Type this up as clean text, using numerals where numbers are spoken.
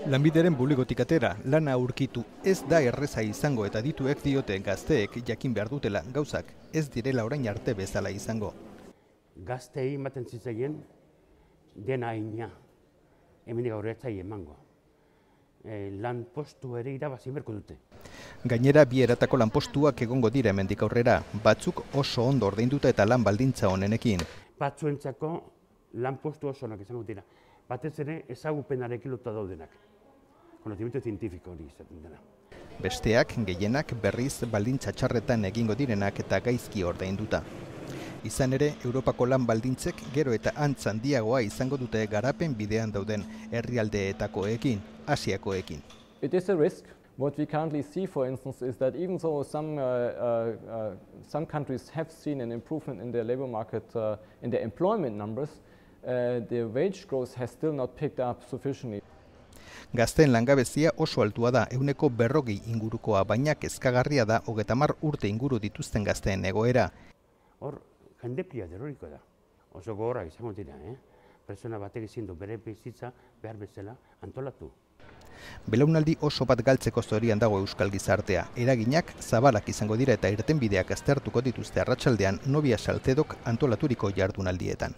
Lanbideren bulegotik atera, lana aurkitu ez da erreza izango eta dituek diote gazteek jakin behar dutela gauzak ez direla orain arte bezala izango. Gaztei ematen zitzaien dena aina, hemendik aurretzai emango. Lan postu ere irabazi berko dute. Gainera, bi eratako lanpostuak egongo dira hemendik aurrera, batzuk oso ondo ordainduta eta lan baldintza honenekin. Batzuentzako lan postu oso onak izango dira, batez ere ezagupenarekin lotuta daudenak. Konozimiento zientifiko hori izaten dena. Besteak, gehienak berriz baldintza txarretan egingo direnak eta gaizki ordainduta. Izan ere, Europako lan baldintzek gero eta antz handiagoa izango dute garapen bidean dauden herrialdeetakoekin, Asiakoekin. It is a risk. What we currently see, for instance, is that even though some countries have seen an improvement in their labor market, in their employment numbers, the wage growth has still not picked up sufficiently. Gazteen langabezia oso altua da, 40% ingurukoa, baina kezkagarria da 30 urte inguru dituzten gazteen egoera. Hor, jende pila terroriko da. Oso gogorrak izango dira, Pertsona batek ezin du bere bizitza behar bezala antolatu. Belaunaldi oso bat galtzeko zorian dago euskal gizartea. Eraginak zabalak izango dira eta irtenbideak aztertuko dituzte arratsaldean Nobia Salcedok antolaturiko jardunaldietan.